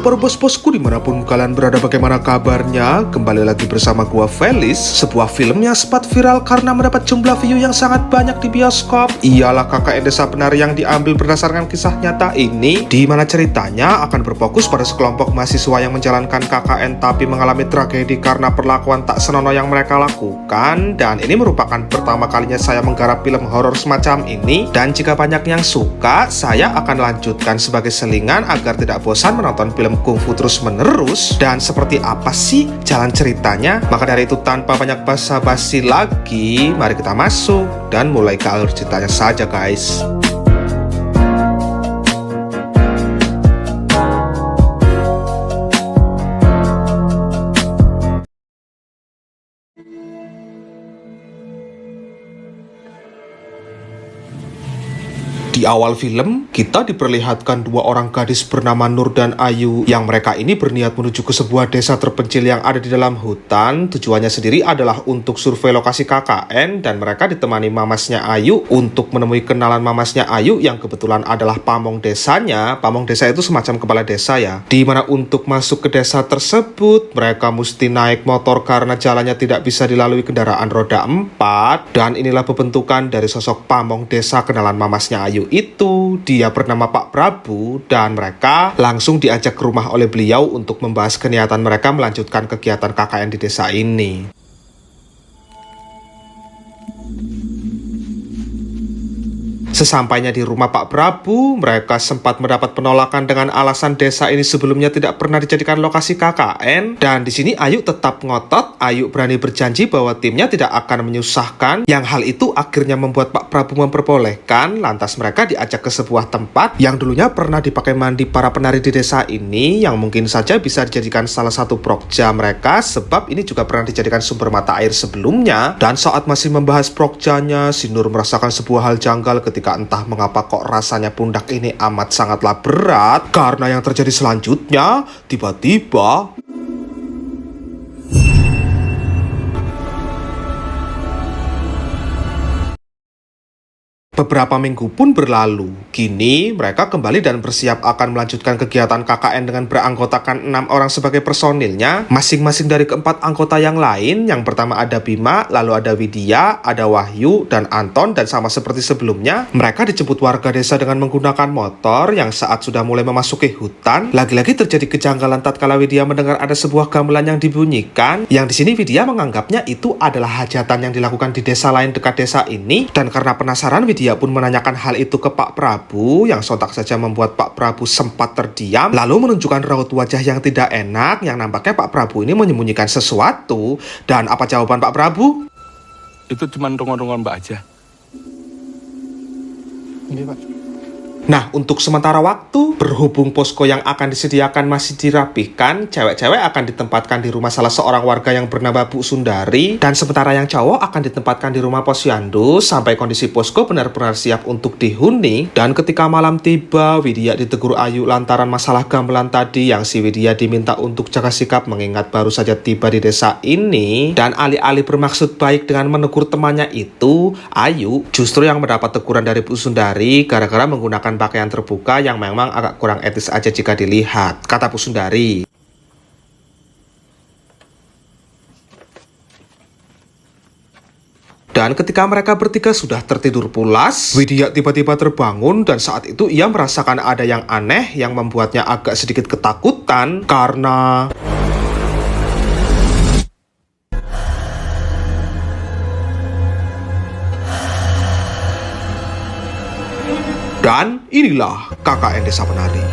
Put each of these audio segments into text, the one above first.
Halo para bos-bosku dimanapun kalian berada, bagaimana kabarnya? Kembali lagi bersama gua Felis. Sebuah film yang sempat viral karena mendapat jumlah view yang sangat banyak di bioskop. Ialah KKN Desa Penari yang diambil berdasarkan kisah nyata ini, di mana ceritanya akan berfokus pada sekelompok mahasiswa yang menjalankan KKN tapi mengalami tragedi karena perlakuan tak senonoh yang mereka lakukan. Dan ini merupakan pertama kalinya saya menggarap film horor semacam ini. Dan jika banyak yang suka, saya akan lanjutkan sebagai selingan agar tidak bosan menonton film kungfu terus menerus. Dan seperti apa sih jalan ceritanya? Maka dari itu tanpa banyak basa-basi lagi, mari kita masuk dan mulai ke alur ceritanya saja guys. Di awal film, kita diperlihatkan dua orang gadis bernama Nur dan Ayu yang mereka ini berniat menuju ke sebuah desa terpencil yang ada di dalam hutan. Tujuannya sendiri adalah untuk survei lokasi KKN dan mereka ditemani mamasnya Ayu untuk menemui kenalan mamasnya Ayu yang kebetulan adalah pamong desanya. Pamong desa itu semacam kepala desa ya. Dimana untuk masuk ke desa tersebut, mereka mesti naik motor karena jalannya tidak bisa dilalui kendaraan roda 4. Dan inilah pembentukan dari sosok pamong desa kenalan mamasnya Ayu itu. Dia bernama Pak Prabu dan mereka langsung diajak ke rumah oleh beliau untuk membahas keniatan mereka melanjutkan kegiatan KKN di desa ini. Sesampainya di rumah Pak Prabu, mereka sempat mendapat penolakan dengan alasan desa ini sebelumnya tidak pernah dijadikan lokasi KKN. Dan di sini Ayu tetap ngotot. Ayu berani berjanji bahwa timnya tidak akan menyusahkan. Yang hal itu akhirnya membuat Pak Prabu memperbolehkan. Lantas mereka diajak ke sebuah tempat yang dulunya pernah dipakai mandi para penari di desa ini, yang mungkin saja bisa dijadikan salah satu prokja mereka, sebab ini juga pernah dijadikan sumber mata air sebelumnya. Dan saat masih membahas prokjanya, si Nur merasakan sebuah hal janggal ketika entah mengapa kok rasanya pundak ini amat sangatlah berat. Karena yang terjadi selanjutnya, tiba-tiba beberapa minggu pun berlalu. Kini mereka kembali dan bersiap akan melanjutkan kegiatan KKN dengan beranggotakan 6 orang sebagai personilnya, masing-masing dari keempat anggota yang lain. Yang pertama ada Bima, lalu ada Widya, ada Wahyu, dan Anton. Dan sama seperti sebelumnya, mereka dijemput warga desa dengan menggunakan motor. Yang saat sudah mulai memasuki hutan, lagi-lagi terjadi kejanggalan tatkala Widya mendengar ada sebuah gamelan yang dibunyikan. Yang di sini Widya menganggapnya itu adalah hajatan yang dilakukan di desa lain dekat desa ini. Dan karena penasaran, Widya pun menanyakan hal itu ke Pak Prabu, yang sontak saja membuat Pak Prabu sempat terdiam lalu menunjukkan raut wajah yang tidak enak, yang nampaknya Pak Prabu ini menyembunyikan sesuatu. Dan apa jawaban Pak Prabu? Itu cuma rungon-rungon Mbak aja. Ini Pak. Nah, untuk sementara waktu, berhubung posko yang akan disediakan masih dirapikan, cewek-cewek akan ditempatkan di rumah salah seorang warga yang bernama Bu Sundari, dan sementara yang cowok akan ditempatkan di rumah Posyandu sampai kondisi posko benar-benar siap untuk dihuni. Dan ketika malam tiba, Widya ditegur Ayu lantaran masalah gamelan tadi, yang si Widya diminta untuk jaga sikap mengingat baru saja tiba di desa ini. Dan alih-alih bermaksud baik dengan menegur temannya itu, Ayu justru yang mendapat teguran dari Bu Sundari gara-gara menggunakan pakaian terbuka yang memang agak kurang etis aja jika dilihat, kata Bu Sundari. Dan ketika mereka bertiga sudah tertidur pulas, Widya tiba-tiba terbangun dan saat itu ia merasakan ada yang aneh yang membuatnya agak sedikit ketakutan karena dan inilah KKN Desa Penari.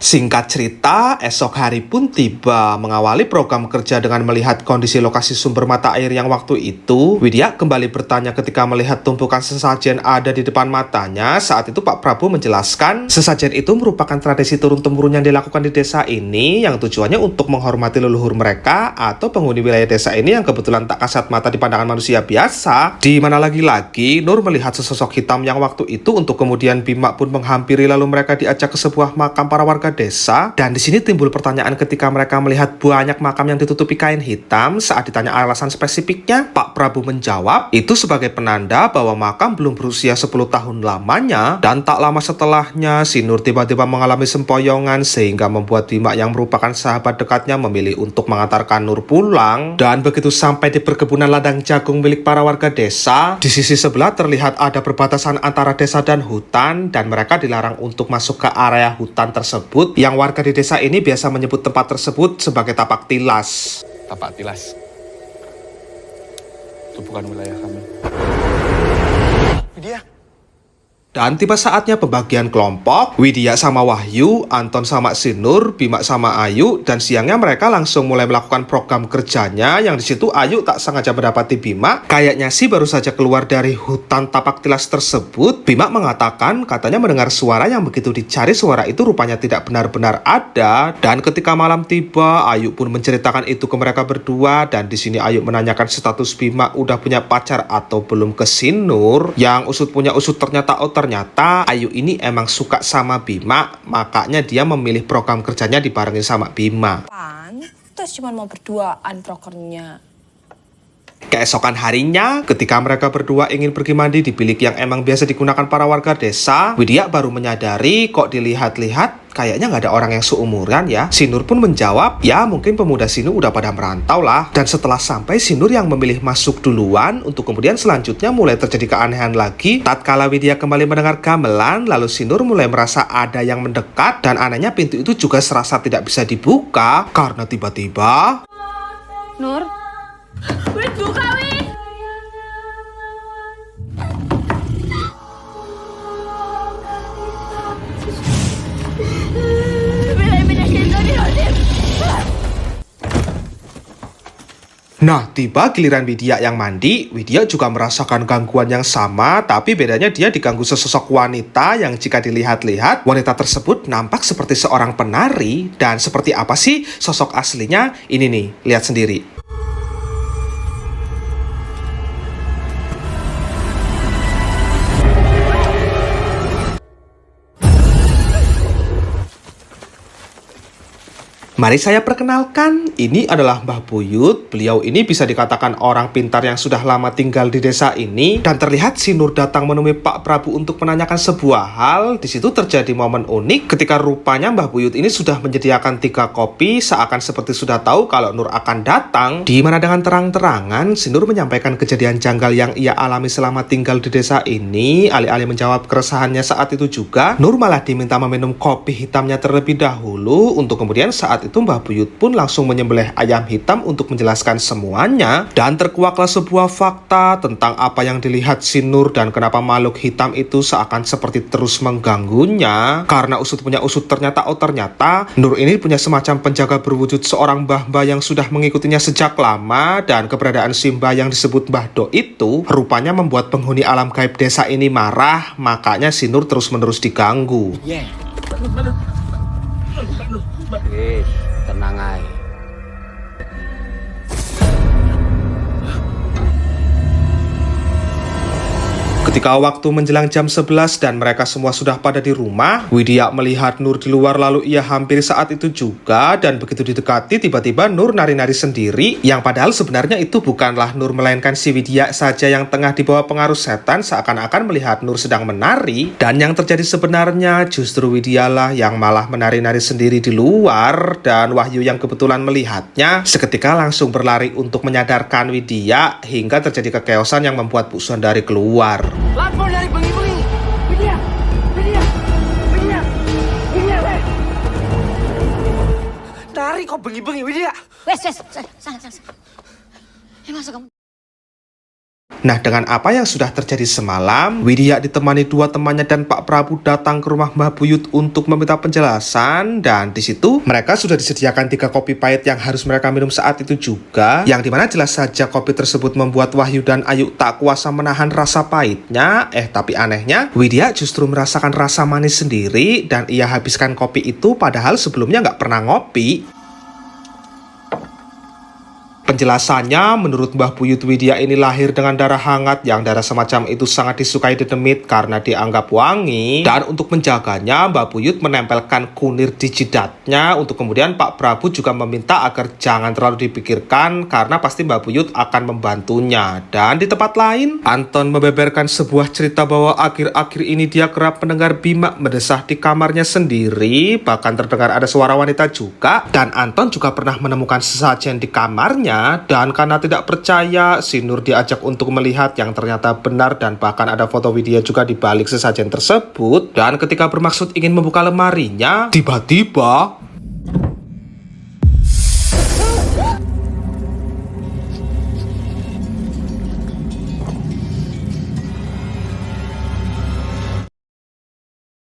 Singkat cerita, esok hari pun tiba. Mengawali program kerja dengan melihat kondisi lokasi sumber mata air yang waktu itu, Widya kembali bertanya ketika melihat tumpukan sesajen ada di depan matanya. Saat itu Pak Prabu menjelaskan, sesajen itu merupakan tradisi turun-temurun yang dilakukan di desa ini, yang tujuannya untuk menghormati leluhur mereka atau penghuni wilayah desa ini yang kebetulan tak kasat mata di pandangan manusia biasa. Di mana lagi-lagi, Nur melihat sesosok hitam yang waktu itu untuk kemudian Bima pun menghampiri lalu mereka diajak ke sebuah makam para warga desa. Dan di sini timbul pertanyaan ketika mereka melihat banyak makam yang ditutupi kain hitam. Saat ditanya alasan spesifiknya, Pak Prabu menjawab, itu sebagai penanda bahwa makam belum berusia 10 tahun lamanya. Dan tak lama setelahnya, si Nur tiba-tiba mengalami sempoyongan sehingga membuat Bima yang merupakan sahabat dekatnya memilih untuk mengantarkan Nur pulang. Dan begitu sampai di perkebunan ladang jagung milik para warga desa, di sisi sebelah terlihat ada perbatasan antara desa dan hutan, dan mereka dilarang untuk masuk ke area hutan tersebut yang warga di desa ini biasa menyebut tempat tersebut sebagai tapak tilas. Tapak tilas. Itu bukan wilayah kami. Widya. Dan tiba saatnya pembagian kelompok. Widya sama Wahyu, Anton sama Sinur, Bima sama Ayu, dan siangnya mereka langsung mulai melakukan program kerjanya, yang di situ Ayu tak sengaja mendapati Bima. Kayaknya sih baru saja keluar dari hutan tapak tilas tersebut. Bima mengatakan katanya mendengar suara yang begitu dicari suara itu rupanya tidak benar-benar ada. Dan ketika malam tiba, Ayu pun menceritakan itu ke mereka berdua, dan di sini Ayu menanyakan status Bima udah punya pacar atau belum ke Sinur. Yang usut punya usut ternyata Ayu ini emang suka sama Bima, makanya dia memilih program kerjanya dibarengin sama Bima. Pantes cuma mau berduaan prokernya. Keesokan harinya, ketika mereka berdua ingin pergi mandi di bilik yang emang biasa digunakan para warga desa, Widya baru menyadari kok dilihat-lihat kayaknya nggak ada orang yang seumuran ya. Sinur pun menjawab, ya mungkin pemuda sini udah pada merantau lah. Dan setelah sampai, Sinur yang memilih masuk duluan untuk kemudian selanjutnya mulai terjadi keanehan lagi. Tatkala Widya kembali mendengar gamelan, lalu Sinur mulai merasa ada yang mendekat, dan anehnya pintu itu juga serasa tidak bisa dibuka karena tiba-tiba Nur, wis buka wis. Nah, tiba giliran Widya yang mandi. Widya juga merasakan gangguan yang sama, tapi bedanya dia diganggu sesosok wanita yang jika dilihat-lihat, wanita tersebut nampak seperti seorang penari. Dan seperti apa sih sosok aslinya? Ini nih, lihat sendiri. Mari saya perkenalkan, ini adalah Mbah Buyut. Beliau ini bisa dikatakan orang pintar yang sudah lama tinggal di desa ini. Dan terlihat si Nur datang menemui Pak Prabu untuk menanyakan sebuah hal. Di situ terjadi momen unik ketika rupanya Mbah Buyut ini sudah menyediakan 3 kopi, seakan seperti sudah tahu kalau Nur akan datang. Di mana dengan terang-terangan, si Nur menyampaikan kejadian janggal yang ia alami selama tinggal di desa ini. Alih-alih menjawab keresahannya saat itu juga, Nur malah diminta meminum kopi hitamnya terlebih dahulu, untuk kemudian saat itu Mbah Buyut pun langsung menyembelih ayam hitam untuk menjelaskan semuanya. Dan terkuaklah sebuah fakta tentang apa yang dilihat si Nur dan kenapa makhluk hitam itu seakan seperti terus mengganggunya. Karena usut punya usut ternyata Nur ini punya semacam penjaga berwujud seorang mbah-mbah yang sudah mengikutinya sejak lama. Dan keberadaan si mbah yang disebut Mbah Do itu rupanya membuat penghuni alam gaib desa ini marah. Makanya si Nur terus-menerus diganggu. Tenang aja. Ketika waktu menjelang jam 11 dan mereka semua sudah pada di rumah, Widya melihat Nur di luar, lalu ia hampir saat itu juga. Dan begitu didekati, tiba-tiba Nur nari-nari sendiri, yang padahal sebenarnya itu bukanlah Nur, melainkan si Widya saja yang tengah dibawa pengaruh setan, seakan-akan melihat Nur sedang menari. Dan yang terjadi sebenarnya justru Widyalah yang malah menari-nari sendiri di luar. Dan Wahyu yang kebetulan melihatnya seketika langsung berlari untuk menyadarkan Widya, hingga terjadi kekeosan yang membuat Bu Sundari keluar. Lapor dari bengi-bengi. Widya. Nari kok bengi-bengi, Widya. Wes, sana. Masuk kamu. Nah, dengan apa yang sudah terjadi semalam, Widya ditemani 2 temannya dan Pak Prabu datang ke rumah Mbah Buyut untuk meminta penjelasan. Dan di situ mereka sudah disediakan 3 kopi pahit yang harus mereka minum saat itu juga. Yang dimana jelas saja kopi tersebut membuat Wahyu dan Ayu tak kuasa menahan rasa pahitnya. Tapi anehnya, Widya justru merasakan rasa manis sendiri dan ia habiskan kopi itu padahal sebelumnya nggak pernah ngopi. Penjelasannya, menurut Mbah Buyut, Widya ini lahir dengan darah hangat yang darah semacam itu sangat disukai Dedemit karena dianggap wangi. Dan untuk menjaganya, Mbah Buyut menempelkan kunir di jidatnya. Untuk kemudian Pak Prabu juga meminta agar jangan terlalu dipikirkan karena pasti Mbah Buyut akan membantunya. Dan di tempat lain, Anton membeberkan sebuah cerita bahwa akhir-akhir ini dia kerap mendengar Bima mendesah di kamarnya sendiri. Bahkan terdengar ada suara wanita juga. Dan Anton juga pernah menemukan sesajen di kamarnya. Dan karena tidak percaya, si Nur diajak untuk melihat yang ternyata benar dan bahkan ada foto Widya juga di balik sesajen tersebut. Dan ketika bermaksud ingin membuka lemarinya, tiba-tiba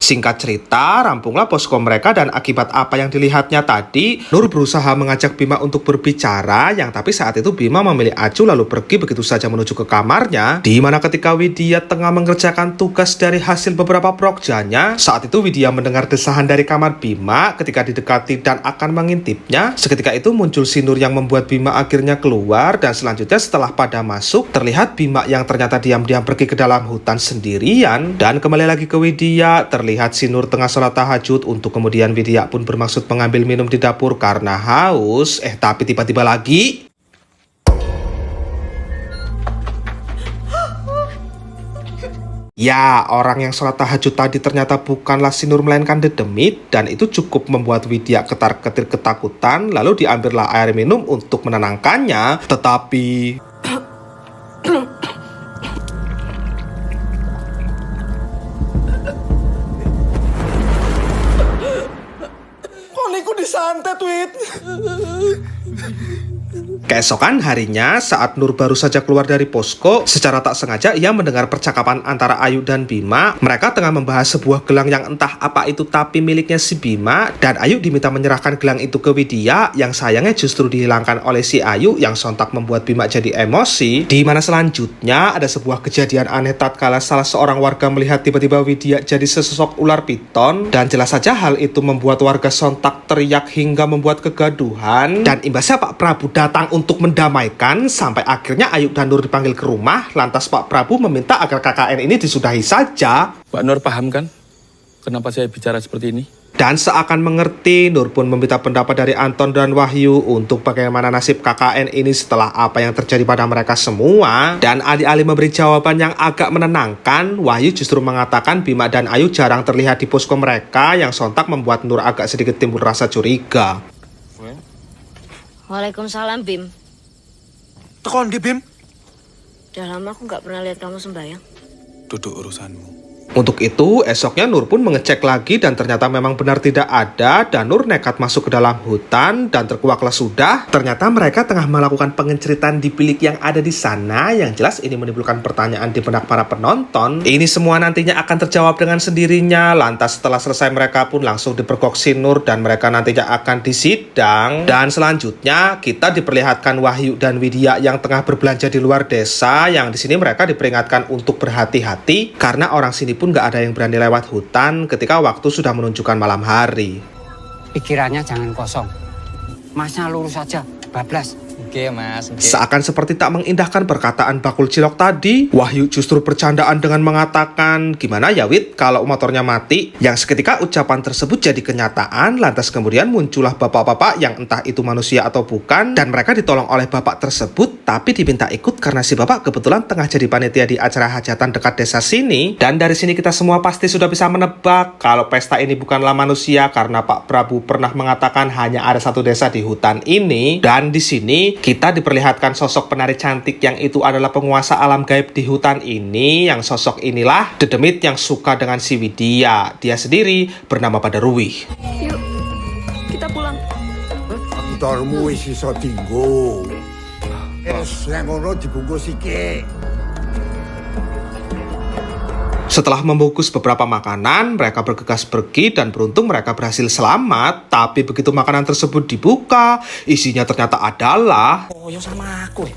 singkat cerita, rampunglah posko mereka dan akibat apa yang dilihatnya tadi, Nur berusaha mengajak Bima untuk berbicara, yang tapi saat itu Bima memilih acuh lalu pergi begitu saja menuju ke kamarnya, di mana ketika Widya tengah mengerjakan tugas dari hasil beberapa prokjanya, saat itu Widya mendengar desahan dari kamar Bima ketika didekati dan akan mengintipnya. Seketika itu muncul si Nur yang membuat Bima akhirnya keluar dan selanjutnya setelah pada masuk, terlihat Bima yang ternyata diam-diam pergi ke dalam hutan sendirian dan kembali lagi ke Widya, terlihat si Nur tengah sholat tahajud untuk kemudian Widya pun bermaksud mengambil minum di dapur karena haus. Tapi tiba-tiba lagi ya, orang yang sholat tahajud tadi ternyata bukanlah si Nur melainkan Dedemit, dan itu cukup membuat Widya ketar-ketir ketakutan. Lalu diambillah air minum untuk menenangkannya, tetapi Kok disantet, Wid? keesokan harinya, saat Nur baru saja keluar dari posko, secara tak sengaja ia mendengar percakapan antara Ayu dan Bima. Mereka tengah membahas sebuah gelang yang entah apa itu tapi miliknya si Bima, dan Ayu diminta menyerahkan gelang itu ke Widya, yang sayangnya justru dihilangkan oleh si Ayu, yang sontak membuat Bima jadi emosi. Di mana selanjutnya ada sebuah kejadian aneh tatkala salah seorang warga melihat tiba-tiba Widya jadi sesosok ular piton, dan jelas saja hal itu membuat warga sontak teriak hingga membuat kegaduhan. Dan imbasnya Pak Prabu datang untuk mendamaikan sampai akhirnya Ayu dan Nur dipanggil ke rumah. Lantas Pak Prabu meminta agar KKN ini disudahi saja. Mbak Nur paham kan kenapa saya bicara seperti ini? Dan seakan mengerti, Nur pun meminta pendapat dari Anton dan Wahyu untuk bagaimana nasib KKN ini setelah apa yang terjadi pada mereka semua. Dan alih-alih memberi jawaban yang agak menenangkan, Wahyu justru mengatakan Bima dan Ayu jarang terlihat di posko mereka, yang sontak membuat Nur agak sedikit timbul rasa curiga. Waalaikumsalam, Bim. Tekon di Bim. Udah lama aku nggak pernah lihat kamu sembahyang. Duduk urusanmu. Untuk itu, esoknya Nur pun mengecek lagi dan ternyata memang benar tidak ada, dan Nur nekat masuk ke dalam hutan dan terkuaklah sudah. Ternyata mereka tengah melakukan pengenceritan di bilik yang ada di sana, yang jelas ini menimbulkan pertanyaan di benak para penonton. Ini semua nantinya akan terjawab dengan sendirinya. Lantas setelah selesai mereka pun langsung dipergok si Nur dan mereka nantinya akan disidang. Dan selanjutnya kita diperlihatkan Wahyu dan Widya yang tengah berbelanja di luar desa, yang di sini mereka diperingatkan untuk berhati-hati karena orang sini pun gak ada yang berani lewat hutan ketika waktu sudah menunjukkan malam hari. Pikirannya jangan kosong. Masnya lurus saja, bablas. Oke, Mas. Seakan seperti tak mengindahkan perkataan bakul cilok tadi, Wahyu justru bercandaan dengan mengatakan, gimana ya Wid kalau motornya mati? Yang seketika ucapan tersebut jadi kenyataan, lantas kemudian muncullah bapak-bapak yang entah itu manusia atau bukan, dan mereka ditolong oleh bapak tersebut, tapi diminta ikut karena si bapak kebetulan tengah jadi panitia di acara hajatan dekat desa sini. Dan dari sini kita semua pasti sudah bisa menebak kalau pesta ini bukanlah manusia, karena Pak Prabu pernah mengatakan hanya ada satu desa di hutan ini. Dan di sini kita diperlihatkan sosok penari cantik yang itu adalah penguasa alam gaib di hutan ini, yang sosok inilah Dedemit yang suka dengan si Widya. Dia sendiri bernama Badarwi. Yuk, kita pulang. Motormu wis iso dienggo. Yang ngono dibungkus iki. Setelah membungkus beberapa makanan, mereka bergegas pergi dan beruntung mereka berhasil selamat. Tapi begitu makanan tersebut dibuka, isinya ternyata adalah Koyo sama aku.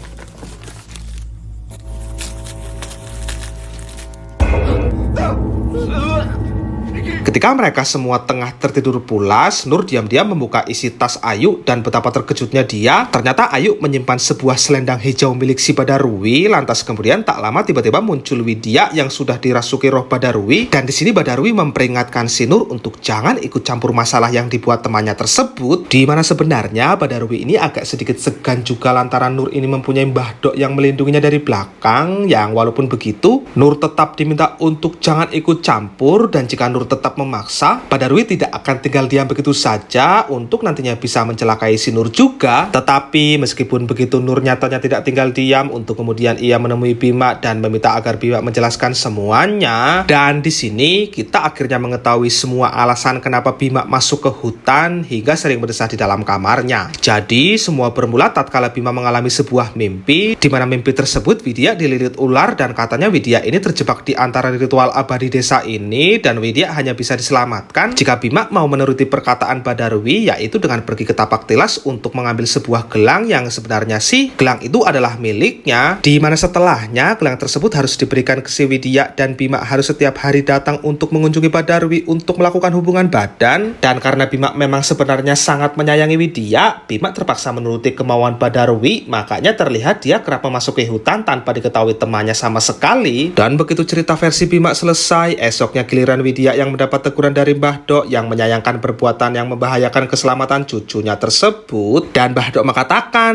Ketika mereka semua tengah tertidur pulas, Nur diam-diam membuka isi tas Ayu dan betapa terkejutnya dia. Ternyata Ayu menyimpan sebuah selendang hijau milik si Badarwi. Lantas kemudian tak lama tiba-tiba muncul Widya yang sudah dirasuki roh Badarwi. Dan di sini Badarwi memperingatkan si Nur untuk jangan ikut campur masalah yang dibuat temannya tersebut. Di mana sebenarnya Badarwi ini agak sedikit segan juga lantaran Nur ini mempunyai Mbah Dok yang melindunginya dari belakang. Yang walaupun begitu, Nur tetap diminta untuk jangan ikut campur, dan jika Nur tetap memaksa, Badarwi tidak akan tinggal diam begitu saja untuk nantinya bisa mencelakai si Nur juga. Tetapi meskipun begitu, Nur nyatanya tidak tinggal diam untuk kemudian ia menemui Bima dan meminta agar Bima menjelaskan semuanya. Dan di sini kita akhirnya mengetahui semua alasan kenapa Bima masuk ke hutan hingga sering berdesah di dalam kamarnya. Jadi semua bermula tatkala Bima mengalami sebuah mimpi, di mana mimpi tersebut Widya dililit ular dan katanya Widya ini terjebak di antara ritual abadi desa ini, dan Widya hanya bisa diselamatkan jika Bima mau menuruti perkataan Badarwi, yaitu dengan pergi ke tapak tilas untuk mengambil sebuah gelang yang sebenarnya sih gelang itu adalah miliknya, di mana setelahnya gelang tersebut harus diberikan ke si Widya dan Bima harus setiap hari datang untuk mengunjungi Badarwi untuk melakukan hubungan badan. Dan karena Bima memang sebenarnya sangat menyayangi Widya, Bima terpaksa menuruti kemauan Badarwi, makanya terlihat dia kerap memasuki hutan tanpa diketahui temannya sama sekali. Dan begitu cerita versi Bima selesai, esoknya giliran Widya yang mendapat teguran dari Mbah Dok yang menyayangkan perbuatan yang membahayakan keselamatan cucunya tersebut. Dan Mbah Dok mengatakan,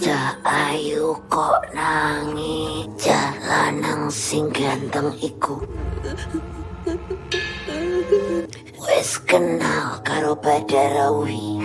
Cak Ayu kok nangi, Cak lanang sing ganteng iku wis kenal karo Badarwi.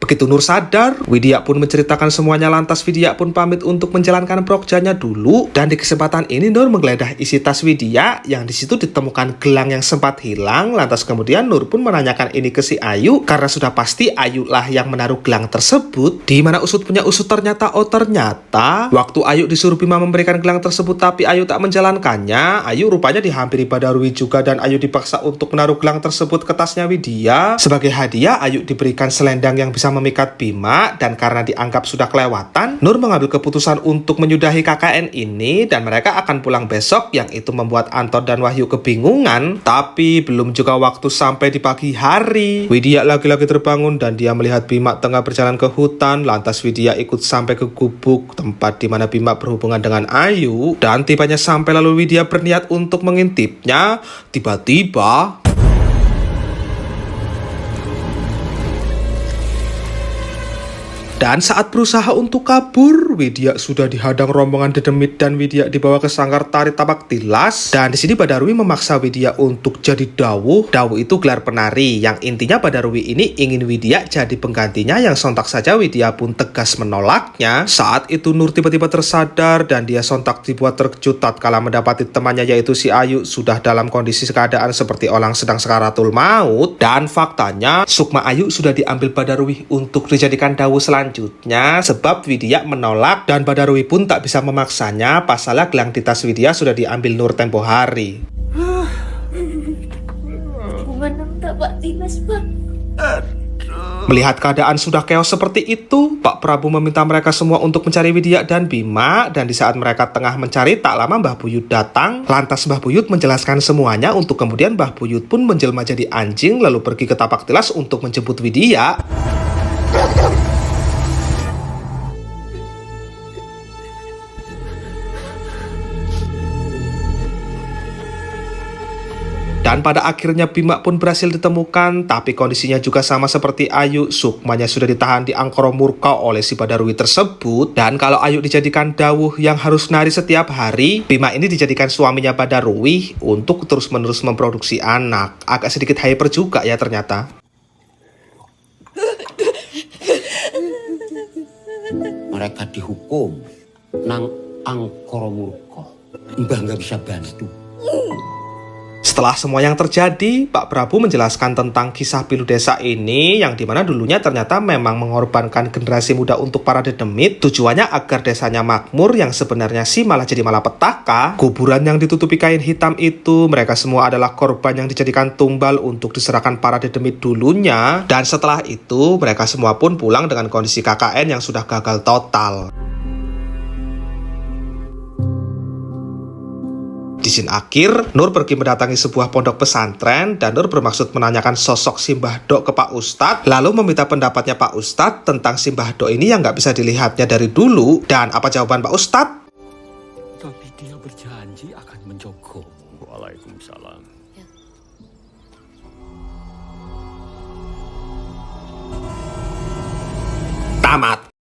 begitu Nur sadar, Widya pun menceritakan semuanya. Lantas Widya pun pamit untuk menjalankan prokjanya dulu. Dan di kesempatan ini Nur menggeledah isi tas Widya yang di situ ditemukan gelang yang sempat hilang. Lantas kemudian Nur pun menanyakan ini ke si Ayu karena sudah pasti Ayu lah yang menaruh gelang tersebut. Di mana usut punya usut ternyata waktu Ayu disuruh Bima memberikan gelang tersebut tapi Ayu tak menjalankannya, Ayu rupanya dihampiri Badarwi juga dan Ayu dipaksa untuk menaruh gelang tersebut ke tasnya Widya. Sebagai hadiah Ayu diberikan selendang yang bisa memikat Bima, dan karena dianggap sudah kelewatan, Nur mengambil keputusan untuk menyudahi KKN ini dan mereka akan pulang besok, yang itu membuat Anton dan Wahyu kebingungan. Tapi belum juga waktu sampai di pagi hari, Widya lagi-lagi terbangun dan dia melihat Bima tengah berjalan ke hutan. Lantas Widya ikut sampai ke gubuk tempat di mana Bima berhubungan dengan Ayu, dan tibanya sampai lalu Widya berniat untuk mengintipnya. Tiba-tiba dan saat berusaha untuk kabur, Widya sudah dihadang rombongan dedemit dan Widya dibawa ke sangkar tari tapak tilas. Dan di sini Badarwi memaksa Widya untuk jadi dawuh. Dawuh itu gelar penari yang intinya Badarwi ini ingin Widya jadi penggantinya, yang sontak saja Widya pun tegas menolaknya. Saat itu Nur tiba-tiba tersadar dan dia sontak dibuat terkejut tatkala mendapati temannya yaitu si Ayu sudah dalam kondisi keadaan seperti orang sedang sakaratul maut. Dan faktanya sukma Ayu sudah diambil Badarwi untuk dijadikan dawuh selanjutnya, sebab Widya menolak dan Badarwi pun tak bisa memaksanya. Pasalnya gelang di tas Widya sudah diambil Nur tempo hari. Melihat keadaan sudah keos seperti itu, Pak Prabu meminta mereka semua untuk mencari Widya dan Bima. Dan di saat mereka tengah mencari, tak lama Mbah Buyut datang. Lantas Mbah Buyut menjelaskan semuanya untuk kemudian Mbah Buyut pun menjelma jadi anjing lalu pergi ke tapak tilas untuk menjemput Widya. Dan pada akhirnya Bima pun berhasil ditemukan, tapi kondisinya juga sama seperti Ayu. Sukmanya sudah ditahan di Angkara Murka oleh si Badarwi tersebut. Dan kalau Ayu dijadikan dawuh yang harus nari setiap hari, Bima ini dijadikan suaminya Badarwi untuk terus-menerus memproduksi anak. Agak sedikit hyper juga ya ternyata. Mereka dihukum nang Angkara Murka. Mbah nggak bisa bantu. Setelah semua yang terjadi, Pak Prabu menjelaskan tentang kisah Pilu Desa ini, yang dimana dulunya ternyata memang mengorbankan generasi muda untuk para dedemit. Tujuannya agar desanya makmur, yang sebenarnya sih malah jadi malapetaka. Kuburan yang ditutupi kain hitam itu, mereka semua adalah korban yang dijadikan tumbal untuk diserahkan para dedemit dulunya. Dan setelah itu, mereka semua pun pulang dengan kondisi KKN yang sudah gagal total. Izin akhir, Nur pergi mendatangi sebuah pondok pesantren dan Nur bermaksud menanyakan sosok Simbah Dok ke Pak Ustadz, lalu meminta pendapatnya Pak Ustadz tentang Simbah Dok ini yang nggak bisa dilihatnya dari dulu. Dan apa jawaban Pak Ustadz? Tapi dia berjanji akan menjogomu. Waalaikumsalam. Tamat.